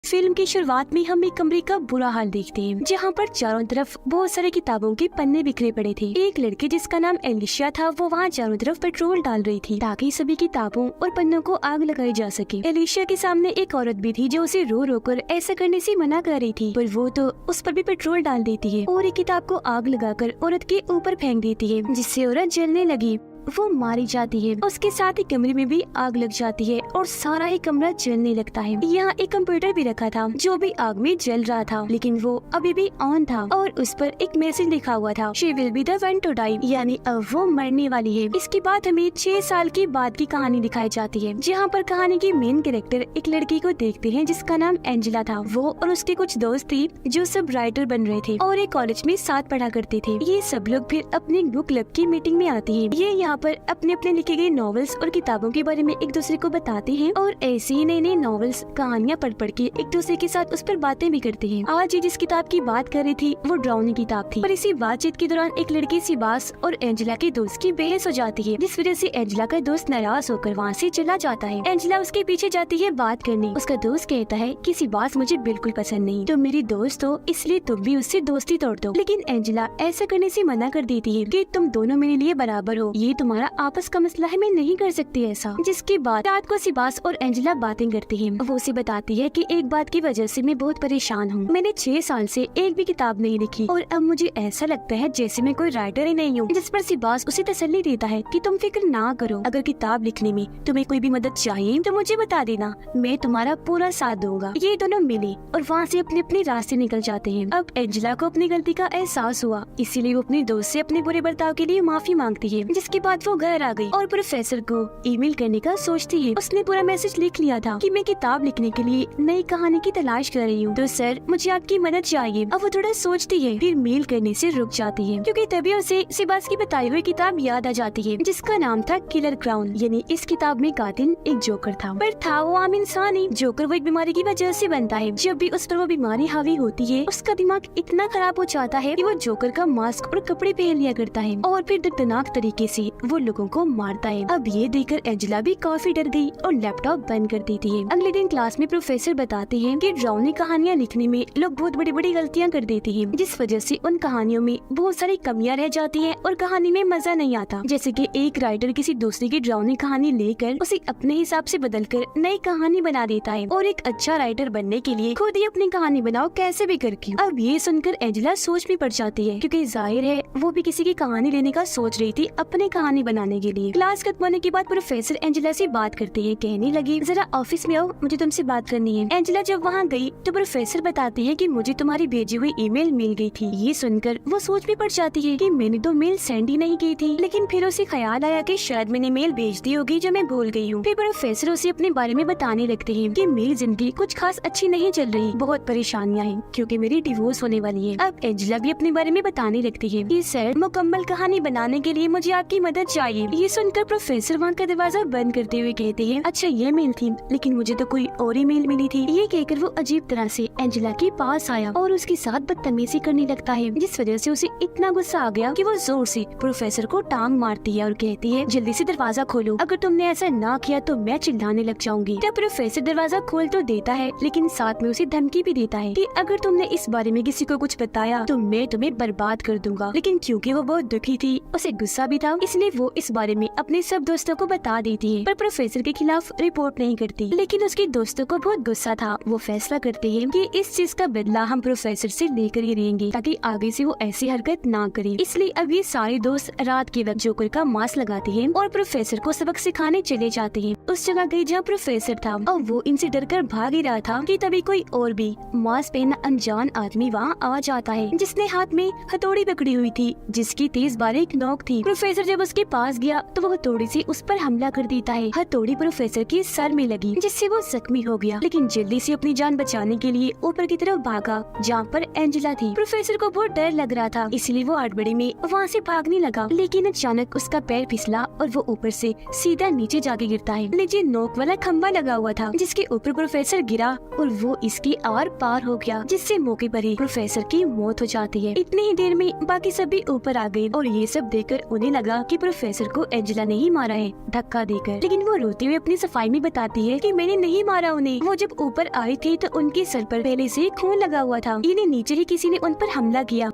Film की शुरुआत में हम एक कमरे का बुरा हाल देखते हैं जहाँ पर चारों तरफ बहुत सारे किताबों के पन्ने बिखरे पड़े थे। एक लड़की जिसका नाम एलिशिया था वो वहाँ चारों तरफ पेट्रोल डाल रही थी ताकि सभी किताबों और पन्नों को आग लगाई जा सके। एलिशिया के सामने एक औरत भी थी जो उसे रो रो कर ऐसा करने से मना कर रही थी, पर वो तो उस पर भी पेट्रोल डाल देती है और एक किताब को आग लगाकर औरत के ऊपर फेंक देती है, जिससे औरत जलने लगी। वो मारी जाती है। उसके साथ ही कमरे में भी आग लग जाती है और सारा ही कमरा जलने लगता है। यहाँ एक कंप्यूटर भी रखा था जो भी आग में जल रहा था, लेकिन वो अभी भी ऑन था और उस पर एक मैसेज लिखा हुआ था, she will be the one to die, यानी अब वो मरने वाली है। इसके बाद हमें 6 साल के बाद की कहानी दिखाई जाती है, जहाँ पर कहानी की मेन कैरेक्टर एक लड़की को देखते हैं जिसका नाम एंजेला था। वो और उसके कुछ दोस्त थे जो सब राइटर बन रहे थे और एक कॉलेज में साथ पढ़ा करते थे। ये सब लोग फिर अपने बुक क्लब की मीटिंग में आते हैं। ये यहाँ पर अपने अपने लिखे गए नॉवेल्स और किताबों के बारे में एक दूसरे को बताते हैं और ऐसे ही नए नए नॉवेल्स कहानियाँ पढ़ के एक दूसरे के साथ उस पर बातें भी करते हैं। आज ये जिस किताब की बात कर रही थी वो ड्राउनी किताब थी, पर इसी बातचीत के दौरान एक लड़की सिबास और एंजेला के दोस्त की बहस हो जाती है, जिस वजह से एंजेला का दोस्त नाराज होकर वहाँ से चला जाता है। एंजेला उसके पीछे जाती है बात करने। उसका दोस्त कहता है कि सिबास मुझे बिल्कुल पसंद नहीं, तुम मेरी दोस्त हो इसलिए तुम भी उससे दोस्ती तोड़ दो। लेकिन एंजेला ऐसा करने से मना कर देती है कि तुम दोनों मेरे लिए बराबर हो, ये तुम्हारा आपस का मसला है, मैं नहीं कर सकती ऐसा। जिसके बाद रात को सिबास और एंजेला बातें करती हैं। वो उसे बताती है कि एक बात की वजह से मैं बहुत परेशान हूँ, मैंने 6 साल से एक भी किताब नहीं लिखी और अब मुझे ऐसा लगता है जैसे मैं कोई राइटर ही नहीं हूँ। जिस पर सिबास उसे तसल्ली देता है कि तुम फिक्र ना करो, अगर किताब लिखने में तुम्हें कोई भी मदद चाहिए तो मुझे बता देना, मैं तुम्हारा पूरा साथ दूंगा। ये दोनों मिले और वहाँ से अपने अपने रास्ते निकल जाते हैं। अब एंजेला को अपनी गलती का एहसास हुआ, इसीलिए वो अपने दोस्त से अपने बुरे बर्ताव के लिए माफी मांगती है। जिसके बाद वो घर आ गई और प्रोफेसर को ईमेल करने का सोचती है। उसने पूरा मैसेज लिख लिया था कि मैं किताब लिखने के लिए नई कहानी की तलाश कर रही हूँ, तो सर मुझे आपकी मदद चाहिए। अब वो थोड़ा सोचती है, फिर मेल करने से रुक जाती है क्योंकि तभी उसे सिबास की बताई हुई किताब याद आ जाती है जिसका नाम था किलर क्राउन, यानी इस किताब में कातिल एक जोकर था, पर था वो आम इंसान ही। जोकर वो एक बीमारी की वजह से बनता है। जब भी उस पर वो बीमारी हावी होती है उसका दिमाग इतना खराब हो जाता है कि वो जोकर का मास्क और कपड़े पहन लिया करता है और फिर दर्दनाक तरीके से वो लोगों को मारता है। अब ये देखकर एंजेला भी काफी डर गई और लैपटॉप बंद कर देती है। अगले दिन क्लास में प्रोफेसर बताते हैं कि ड्राउनी कहानियाँ लिखने में लोग बहुत बड़ी बड़ी गलतियाँ कर देते हैं, जिस वजह से उन कहानियों में बहुत सारी कमियां रह जाती हैं और कहानी में मजा नहीं आता। जैसे कि एक राइटर किसी दूसरे की ड्राउनी कहानी लेकर उसे अपने हिसाब से बदलकर नई कहानी बना देता है और एक अच्छा राइटर बनने के लिए खुद ही अपनी कहानी बनाओ कैसे भी करके। अब ये सुनकर एंजेला सोच में पड़ जाती है क्योंकि जाहिर है वो भी किसी की कहानी लेने का सोच रही थी अपनी कहानी बनाने के लिए। क्लास खत्म होने के बाद प्रोफेसर एंजेला से बात करते हैं, कहने लगी जरा ऑफिस में आओ, मुझे तुमसे बात करनी है। एंजेला जब वहाँ गई तो प्रोफेसर बताते हैं कि मुझे तुम्हारी भेजी हुई ईमेल मिल गई थी। ये सुनकर वो सोच में पड़ जाती है कि मैंने तो मेल सेंड ही नहीं की थी, लेकिन फिर उसे ख्याल आया कि शायद मैंने मेल भेज दी होगी जो मैं भूल गई हूँ। फिर प्रोफेसर उसे अपने बारे में बताने लगते हैं कि मेरी जिंदगी कुछ खास अच्छी नहीं चल रही, बहुत परेशानियाँ हैं क्योंकि मेरी डिवोर्स होने वाली है। अब एंजेला भी अपने बारे में बताने लगती है कि सर मुकम्मल कहानी बनाने के लिए मुझे आपकी मदद चाहिए। ये सुनकर प्रोफेसर वहाँ का दरवाजा बंद करते हुए कहते हैं, अच्छा ये मेल थी, लेकिन मुझे तो कोई और ही मेल मिली थी। ये कहकर वो अजीब तरह से एंजेला के पास आया और उसके साथ बदतमीजी करने लगता है, जिस वजह से उसे इतना गुस्सा आ गया कि वो जोर से प्रोफेसर को टांग मारती है और कहती है जल्दी से दरवाजा खोलो, अगर तुमने ऐसा ना किया तो मैं चिल्लाने लग जाऊंगी। तब प्रोफेसर दरवाजा खोल तो देता है, लेकिन साथ में उसे धमकी भी देता है कि अगर तुमने इस बारे में किसी को कुछ बताया तो मैं तुम्हें बर्बाद कर दूंगा। लेकिन क्योंकि वो बहुत दुखी थी, उसे गुस्सा भी था, इसलिए वो इस बारे में अपने सब दोस्तों को बता देती है, पर प्रोफेसर के खिलाफ रिपोर्ट नहीं करती। लेकिन उसके दोस्तों को बहुत गुस्सा था। वो फैसला करते हैं कि इस चीज का बदला हम प्रोफेसर से लेकर ही रहेंगे ताकि आगे से वो ऐसी हरकत ना करे। इसलिए अब ये सारे दोस्त रात के वक्त जोकर का मास्क लगाते हैं और प्रोफेसर को सबक सिखाने चले जाते हैं। उस जगह गई जहाँ प्रोफेसर था और वो इनसे डरकर भाग ही रहा था कि तभी कोई और भी मास्क पहना अनजान आदमी वहाँ आ जाता है, जिसने हाथ में हथौड़ी पकड़ी हुई थी जिसकी तेज बारीक नोक थी। प्रोफेसर जब उसके पास गया तो वो हथौड़ी से उस पर हमला कर देता है। हथौड़ी प्रोफेसर के सर में लगी जिससे वो जख्मी हो गया, लेकिन जल्दी से अपनी जान बचाने के लिए ऊपर की तरफ भागा जहाँ पर एंजेला थी। प्रोफेसर को बहुत डर लग रहा था, इसलिए वो हड़बड़ी में वहाँ से भागने लगा, लेकिन अचानक उसका पैर फिसला और वो ऊपर से सीधा नीचे जाके गिरता है। नीचे नोक वाला खम्बा लगा हुआ था जिसके ऊपर प्रोफेसर गिरा और वो इसकी आर पार हो गया, जिससे मौके पर ही प्रोफेसर की मौत हो जाती है। इतनी ही देर में बाकी सभी ऊपर आ गए और ये सब देखकर उन्हें लगा कि प्रोफेसर को एंजेला ने ही मारा है धक्का देकर, लेकिन वो रोते हुए अपनी सफाई में बताती है कि मैंने नहीं मारा उन्हें। वो जब ऊपर आई थी तो उनके सर पर पहले से खून लगा हुआ था। इन्हें नीचे ही किसी ने उन पर हमला किया।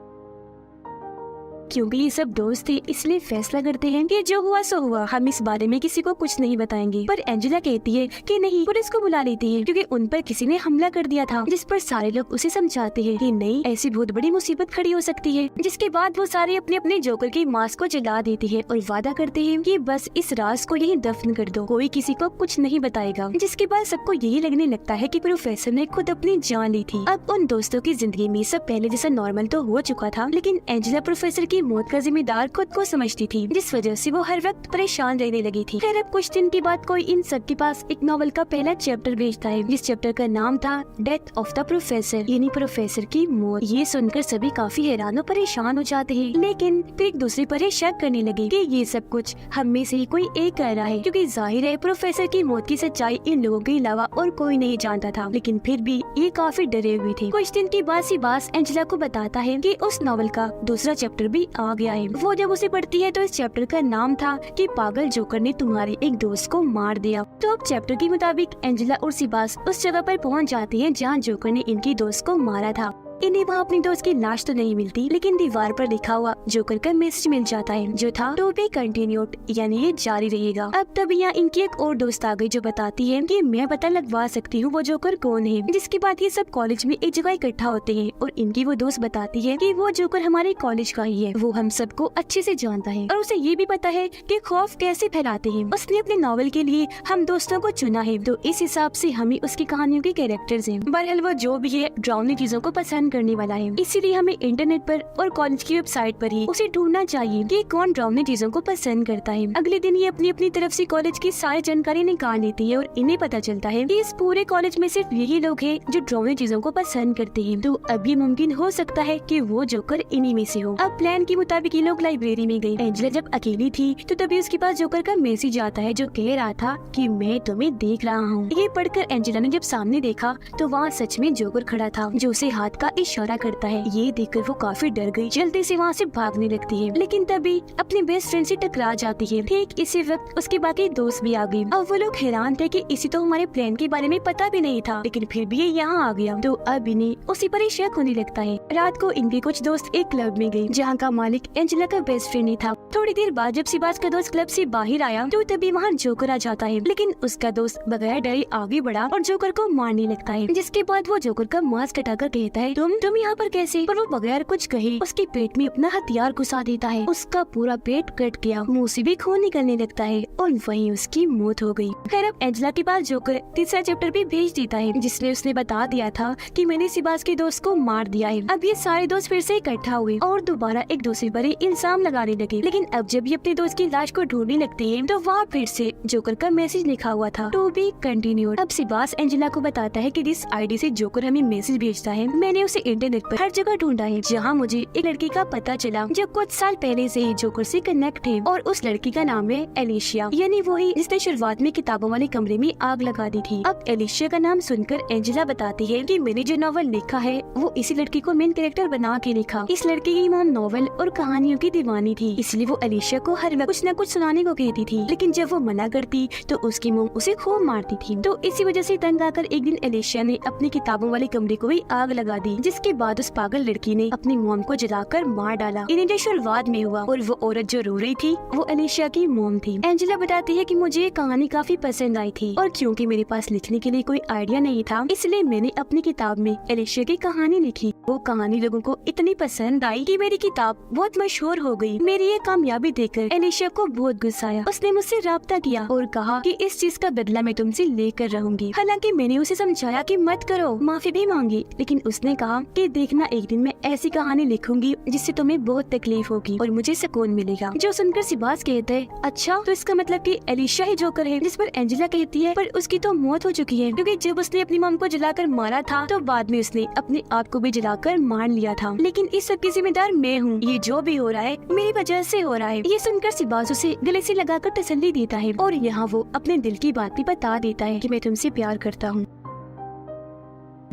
क्योंकि ये सब दोस्त थे इसलिए फैसला करते हैं कि जो हुआ सो हुआ, हम इस बारे में किसी को कुछ नहीं बताएंगे। पर एंजेला कहती है कि नहीं, पुलिस को बुला लेती है क्योंकि उन पर किसी ने हमला कर दिया था। जिस पर सारे लोग उसे समझाते हैं कि नहीं, ऐसी बहुत बड़ी मुसीबत खड़ी हो सकती है। जिसके बाद वो सारे अपने अपने जोकर के मास्क को जला देते हैं और वादा करते हैं कि बस इस राज को यहीं दफन कर दो, कोई किसी को कुछ नहीं बताएगा। जिसके बाद सबको यही लगने लगता है कि प्रोफेसर ने खुद अपनी जान ली थी। अब उन दोस्तों की जिंदगी में सब पहले जैसा नॉर्मल तो हो चुका था, लेकिन एंजेला प्रोफेसर की मौत का जिम्मेदार खुद को समझती थी, जिस वजह से वो हर वक्त परेशान रहने लगी थी। खैर अब कुछ दिन के बाद कोई इन सब के पास एक नॉवल का पहला चैप्टर भेजता है, जिस चैप्टर का नाम था डेथ ऑफ द प्रोफेसर, यानी प्रोफेसर की मौत। ये सुनकर सभी काफी हैरान और परेशान हो जाते हैं, लेकिन फिर एक दूसरे पर ही शक करने लगे कि ये सब कुछ हम में से ही कोई एक कर रहा है, क्योंकि जाहिर है प्रोफेसर की मौत की सच्चाई इन लोगों के अलावा और कोई नहीं जानता था। लेकिन फिर भी ये काफी डरे हुए थे। कुछ दिन के बाद सिबास एंजेला को बताता है कि उस नॉवल का दूसरा चैप्टर भी आ गया है। वो जब उसे पढ़ती है तो इस चैप्टर का नाम था कि पागल जोकर ने तुम्हारे एक दोस्त को मार दिया। तो अब चैप्टर के मुताबिक एंजेला और सिबास उस जगह पर पहुंच जाती हैं जहां जोकर ने इनकी दोस्त को मारा था। इन्हें वहाँ अपनी दोस्त की लाश तो नहीं मिलती, लेकिन दीवार पर लिखा हुआ जोकर का मैसेज मिल जाता है, जो था टू बी कंटिन्यूड, यानी ये जारी रहेगा। अब तब यहाँ इनकी एक और दोस्त आ गई जो बताती है कि मैं पता लगवा सकती हूँ वो जोकर कौन है। जिसके बाद ये सब कॉलेज में एक जगह इकट्ठा होते हैं और इनकी वो दोस्त बताती है कि वो जोकर हमारे कॉलेज का ही है, वो हम सबको अच्छे से जानता है और उसे ये भी पता है कि खौफ कैसे फैलाते हैं। उसने अपने नॉवल के लिए हम दोस्तों को चुना है, तो इस हिसाब से हमें उसकी कहानियों के कैरेक्टर्स हैं। बहरहाल वो जो भी है डरावनी चीजों को पसंद करने वाला है, इसीलिए हमें इंटरनेट पर और कॉलेज की वेबसाइट पर ही उसे ढूंढना चाहिए कि कौन डरावनी चीजों को पसंद करता है। अगले दिन ये अपनी अपनी तरफ से कॉलेज की सारी जानकारी निकाल लेती है और इन्हें पता चलता है कि इस पूरे कॉलेज में सिर्फ यही लोग हैं जो डरावनी चीजों को पसंद करते हैं। तो अब ये मुमकिन हो सकता है कि वो जोकर इन्हीं में से हो। अब प्लान के मुताबिक ये लोग लाइब्रेरी में गए। एंजेला जब अकेली थी तो तभी उसके पास जोकर का मैसेज आता है जो कह रहा था कि मैं तुम्हें देख रहा हूँ। ये पढ़कर एंजेला ने जब सामने देखा तो वहाँ सच में जोकर खड़ा था जो उसे हाथ का इशारा करता है। ये देखकर वो काफी डर गई, जल्दी से वहाँ से भागने लगती है, लेकिन तभी अपने बेस्ट फ्रेंड से टकरा जाती है। ठीक इसी वक्त उसके बाकी दोस्त भी आ गए। अब वो लोग हैरान थे कि इसी तो हमारे प्लान के बारे में पता भी नहीं था, लेकिन फिर भी ये यहाँ आ गया। तो अब इन्हें उसी पर ही शक होने लगता है। रात को इनके कुछ दोस्त एक क्लब में गए जहाँ का मालिक एंजेला का बेस्ट फ्रेंड ही था। थोड़ी देर बाद जब सिबास का दोस्त क्लब से बाहर आया तो तभी वहाँ जोकर आ जाता है, लेकिन उसका दोस्त बगैर डरे आगे बढ़ा और जोकर को मारने लगता है। जिसके बाद वो जोकर का मास्क हटाकर कहता है तुम यहाँ पर कैसे? पर वो बगैर कुछ कहे उसके पेट में अपना हथियार घुसा देता है। उसका पूरा पेट कट गया, मुंह से भी खून निकलने लगता है और वहीं उसकी मौत हो गई। खैर अब एंजेला के पास जोकर तीसरा चैप्टर भी भेज देता है जिसमें उसने बता दिया था कि मैंने सिबास के दोस्त को मार दिया है। अब ये सारे दोस्त फिर से इकट्ठा हुए और दोबारा एक दूसरे पर इल्जाम लगाने लगे। लेकिन अब जब ये अपने दोस्त की लाश को ढूंढने लगते हैं तो वहाँ फिर से जोकर का मैसेज लिखा हुआ था टू बी कंटिन्यूड। अब सिबास एंजेला को बताता है कि जिस आईडी से जोकर हमें मैसेज भेजता है मैंने उसे इंटरनेट पर हर जगह ढूंढा है, जहाँ मुझे एक लड़की का पता चला जो कुछ साल पहले से ही जोकर से कनेक्ट है और उस लड़की का नाम है एलिशिया, यानी वही जिसने शुरुआत में किताबों वाले कमरे में आग लगा दी थी। अब एलिशिया का नाम सुनकर एंजेला बताती है कि मैंने जो नॉवल लिखा है वो इसी लड़की को मेन कैरेक्टर बना के लिखा। इस लड़की की मॉम नॉवल और कहानियों की दीवानी थी, इसलिए वो एलिशिया को हर वक्त कुछ न कुछ सुनाने को कहती थी, लेकिन जब वो मना करती तो उसकी मॉम उसे खूब मारती थी। तो इसी वजह से तंग आकर एक दिन एलिशिया ने अपनी किताबों वाले कमरे को भी आग लगा दी, जिसके बाद उस पागल लड़की ने अपनी मॉम को जलाकर मार डाला। इन्हें जो शुरुआत में हुआ और वो औरत जो रो रही थी वो एलिशिया की मॉम थी। एंजेला बताती है कि मुझे ये कहानी काफी पसंद आई थी और क्योंकि मेरे पास लिखने के लिए कोई आइडिया नहीं था इसलिए मैंने अपनी किताब में एलिशिया की कहानी लिखी। वो कहानी लोगों को इतनी पसंद आई कि मेरी किताब बहुत मशहूर हो गई। मेरी ये कामयाबी देखकर एलिशिया को बहुत गुस्सा आया। उसने मुझसे राब्ता किया और कहा कि इस चीज का बदला मैं तुमसे लेकर रहूंगी। हालांकि मैंने उसे समझाया कि मत करो, माफी भी मांगी, लेकिन उसने कहा कि देखना एक दिन मैं ऐसी कहानी लिखूंगी जिससे तुम्हें बहुत तकलीफ होगी और मुझे सुकून मिलेगा। जो सुनकर सिबास कहते हैं अच्छा तो इसका मतलब कि एलिशिया ही जोकर है। जिस पर एंजेला कहती है पर उसकी तो मौत हो चुकी है, क्योंकि जब उसने अपनी मॉम को जलाकर मारा था तो बाद में उसने अपने आप को भी जलाकर मार लिया था। लेकिन इस सब की जिम्मेदार मैं हूँ, ये जो भी हो रहा है मेरी वजह से हो रहा है। ये सुनकर सिबास उसे गले से लगाकर तसल्ली देता है और यहाँ वो अपने दिल की बात भी बता देता है कि मैं तुमसे प्यार करता हूँ।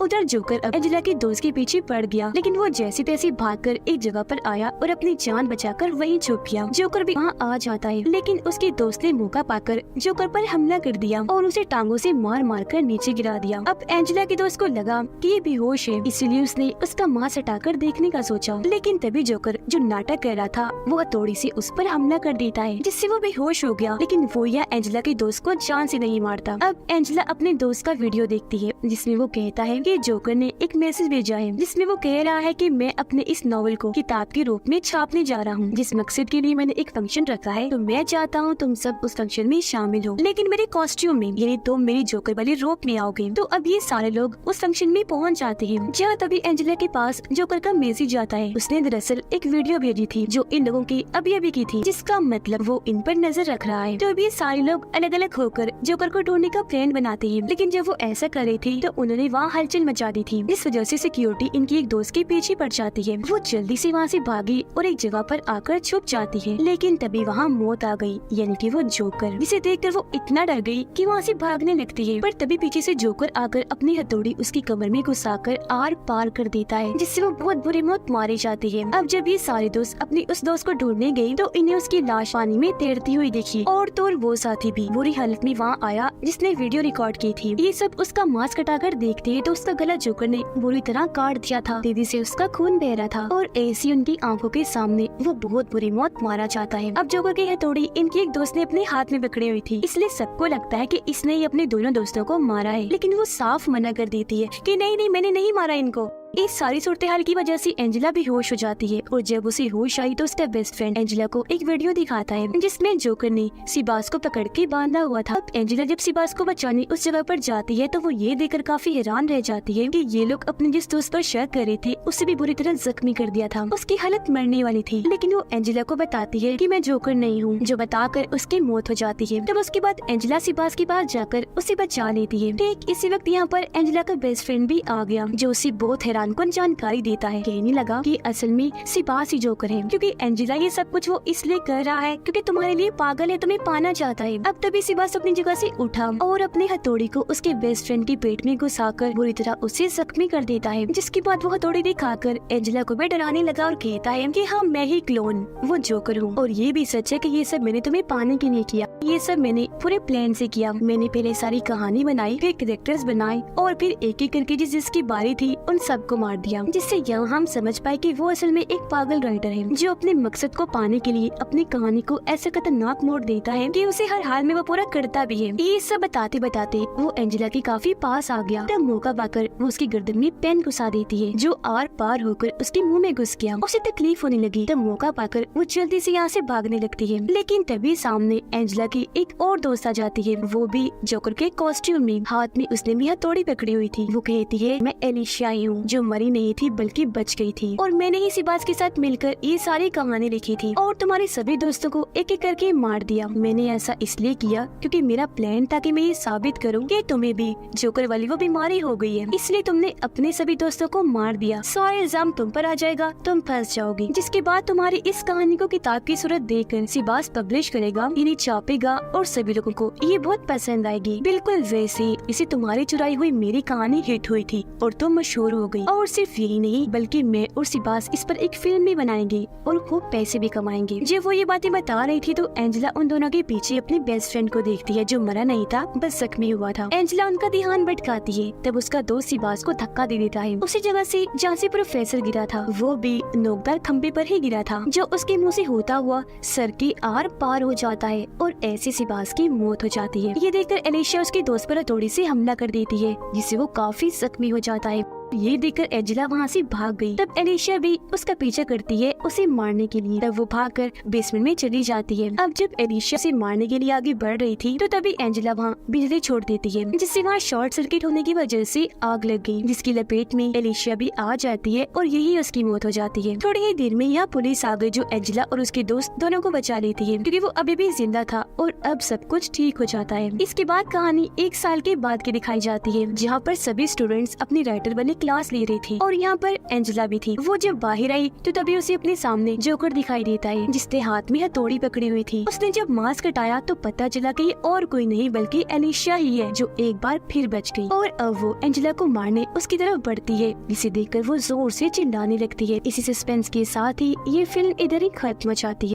उधर जोकर अब एंजेला के दोस्त के पीछे पड़ गया, लेकिन वो जैसे तैसे भागकर एक जगह पर आया और अपनी जान बचाकर वहीं छुप गया। जोकर भी वहाँ आ जाता है, लेकिन उसके दोस्त ने मौका पाकर जोकर पर हमला कर दिया और उसे टांगों से मार मार कर नीचे गिरा दिया। अब एंजेला के दोस्त को लगा कि ये बेहोश है, इसीलिए उसने उसका मांस हटाकर देखने का सोचा, लेकिन तभी जोकर जो नाटक कर रहा था वो हथौड़ी से उस पर हमला कर देता है, जिससे वो बेहोश हो गया। लेकिन वो या एंजेला के दोस्त को जान से नहीं मारता। अब एंजेला अपने दोस्त का वीडियो देखती है, जिसमें वो कहता है कि जोकर ने एक मैसेज भेजा है, जिसमें वो कह रहा है कि मैं अपने इस नॉवेल को किताब के रूप में छापने जा रहा हूँ, जिस मकसद के लिए मैंने एक फंक्शन रखा है, तो मैं चाहता हूँ तुम सब उस फंक्शन में शामिल हो, लेकिन मेरे कॉस्ट्यूम में, यानी तुम मेरी जोकर वाली रोप में आओगे। तो अब ये सारे लोग उस फंक्शन में पहुँच जाते हैं, जहाँ तभी एंजेला के पास जोकर का मैसेज आता है। उसने दरअसल एक वीडियो भेजी थी जो इन लोगों की अभी की थी, जिसका मतलब वो इन पर नजर रख रहा है। तो अभी सारे लोग अलग अलग होकर जोकर को ढूंढने का प्लान बनाते हैं, लेकिन जब वो ऐसा कर रही थी तो उन्होंने वहाँ हलचल मचा दी थी, इस वजह से सिक्योरिटी इनकी एक दोस्त के पीछे पड़ जाती है। वो जल्दी से वहाँ से भागी और एक जगह पर आकर छुप जाती है, लेकिन तभी वहाँ मौत आ गई, यानी कि वो जोकर, जिसे देखकर वो इतना डर गई कि वहाँ से भागने लगती है। पर तभी पीछे से जोकर आकर अपनी हथौड़ी उसकी कमर में घुसाकर आर पार कर देता है, जिससे वो बहुत बुरी मौत मारी जाती है। अब जब ये सारे दोस्त अपनी उस दोस्त को ढूंढने गयी तो इन्हें उसकी लाश पानी में तैरती हुई देखी, और तो और वो साथी भी बुरी हालत में वहाँ आया जिसने वीडियो रिकॉर्ड की थी। ये सब उसका मांस कटाकर देखते हैं तो उसका गला जोकर ने बुरी तरह काट दिया था, तेजी से उसका खून बह रहा था, और ऐसी उनकी आंखों के सामने वो बहुत बुरी मौत मारा जाता है। अब जोकर की हथौड़ी इनकी एक दोस्त ने अपने हाथ में पकड़ी हुई थी, इसलिए सबको लगता है कि इसने ही अपने दोनों दोस्तों को मारा है, लेकिन वो साफ मना कर देती है कि नहीं, मैंने नहीं मारा इनको। इस सारी सूरत हाल की वजह से एंजेला बेहोश हो जाती है, और जब उसे होश आई तो उसका बेस्ट फ्रेंड एंजेला को एक वीडियो दिखाता है जिसमें जोकर ने सिबास को पकड़ के बांधा हुआ था। अब एंजेला जब सिबास को बचाने उस जगह पर जाती है तो वो ये देखकर काफी हैरान रह जाती है कि ये लोग अपने जिस दोस्त पर शक कर रहे थे उसे भी बुरी तरह जख्मी कर दिया था। उसकी हालत मरने वाली थी, लेकिन वो एंजेला को बताती है कि मैं जोकर नहीं हूँ, जो बताकर उसकी मौत हो जाती है। तब उसके बाद एंजेला सिबास के पास जाकर उसे बचा लेती है। ठीक इसी वक्त यहाँ पर एंजेला का बेस्ट फ्रेंड भी आ गया, जो उसे बहुत हैरानकुन जानकारी देता है। कहने लगा कि असल में सिबास ही जोकर है, क्योंकि एंजेला ये सब कुछ वो इसलिए कर रहा है क्योंकि तुम्हारे लिए पागल है, तुम्हें पाना चाहता है। अब तभी सिबास अपनी जगह से उठा और अपनी हथौड़ी को उसके बेस्ट फ्रेंड के पेट में घुसाकर बुरी तरह उसे जख्मी कर देता है, जिसके बाद वो हथौड़ी दिखाकर एंजेला को भी डराने लगा और कहता है कि हाँ, मैं ही क्लोन वो जोकर हूँ, और ये भी सच है कि ये सब मैंने तुम्हें पाने के लिए किया, ये सब मैंने पूरे प्लान से किया। मैंने पहले सारी कहानी बनाई, फिर कैरेक्टर्स बनाए, और फिर एक एक करके जिसकी बारी थी उन सबको मार दिया, जिससे यहाँ हम समझ पाए कि वो असल में एक पागल राइटर है, जो अपने मकसद को पाने के लिए अपनी कहानी को ऐसे खतरनाक मोड़ देता है कि उसे हर हाल में वो पूरा करता भी है। ये सब बताते बताते वो एंजेला के काफी पास आ गया। तब मौका पाकर वो उसकी गर्दन में पेन घुसा देती है, जो आर पार होकर उसके मुंह में घुस गया। उसे तकलीफ होने लगी। तब मौका पाकर वो जल्दी से यहाँ से भागने लगती है, लेकिन तभी सामने एंजेला की एक और दोस्त आ जाती है, वो भी जोकर के कॉस्ट्यूम में, हाथ में उसने भी हथौड़ी पकड़ी हुई थी। वो कहती है, मैं एलिशिया हूँ, जो मरी नहीं थी बल्कि बच गई थी, और मैंने ही सिबास के साथ मिलकर ये सारी कहानी लिखी थी और तुम्हारे सभी दोस्तों को एक एक करके मार दिया। मैंने ऐसा इसलिए किया क्योंकि मेरा प्लान था कि मैं ये साबित करूँ कि तुम्हें भी जोकर वाली वो बीमारी हो गई है, इसलिए तुमने अपने सभी दोस्तों को मार दिया। सारा इल्जाम तुम पर आ जाएगा, तुम फंस जाओगी, जिसके बाद तुम्हारी इस कहानी को किताब की सूरत देकर सिबास पब्लिश करेगा, इन्हें छापेगा और सभी लोगों को ये बहुत पसंद आएगी। बिल्कुल वैसे इसे तुम्हारी चुराई हुई मेरी कहानी हिट हुई थी और तुम मशहूर हो गई। और सिर्फ यही नहीं, बल्कि मैं और सिबास इस पर एक फिल्म भी बनाएंगे और खूब पैसे भी कमाएंगे। जब वो ये बातें बता रही थी तो एंजेला उन दोनों के पीछे अपने बेस्ट फ्रेंड को देखती है, जो मरा नहीं था बस जख्मी हुआ था। एंजेला उनका ध्यान भटकाती है, तब उसका दोस्त सिबास को धक्का दे देता है उसी जगह से जहाँ से प्रोफेसर गिरा था। वो भी नोकदार खंबे पर ही गिरा था, जो उसके मुंह से होता हुआ सर के आर पार हो जाता है और ऐसे सिबास की मौत हो जाती है। ये देखकर एलिशिया उसके दोस्त पर हथौड़ी से हमला कर देती है, जिससे वो काफी जख्मी हो जाता है। ये देखकर एंजेला वहाँ से भाग गई। तब एलिशिया भी उसका पीछा करती है उसे मारने के लिए। तब वो भागकर बेसमेंट में चली जाती है। अब जब एलिशिया से मारने के लिए आगे बढ़ रही थी तो तभी एंजेला वहाँ बिजली छोड़ देती है, जिससे वहाँ शॉर्ट सर्किट होने की वजह से आग लग गई, जिसकी लपेट में एलिशिया भी आ जाती है और यही उसकी मौत हो जाती है। थोड़ी ही देर में यहाँ पुलिस आ गई, जो एंजेला और उसके दोस्त दोनों को बचा लेती है, क्योंकि वो अभी भी जिंदा था और अब सब कुछ ठीक हो जाता है। इसके बाद कहानी 1 साल के बाद की दिखाई जाती है, जहाँ पर सभी स्टूडेंट्स अपनी राइटर बनने में क्लास ले रही थी और यहाँ पर एंजेला भी थी। वो जब बाहर आई तो तभी उसे अपने सामने जोकर दिखाई देता है जिसने हाथ में हथौड़ी पकड़ी हुई थी। उसने जब मास्क हटाया तो पता चला कि और कोई नहीं बल्कि एलिशिया ही है जो एक बार फिर बच गई और अब वो एंजेला को मारने उसकी तरफ बढ़ती है, जिसे देखकर वो जोर से चिल्लाने लगती है। इसी सस्पेंस के साथ ही ये फिल्म इधर ही खत्म हो जाती है।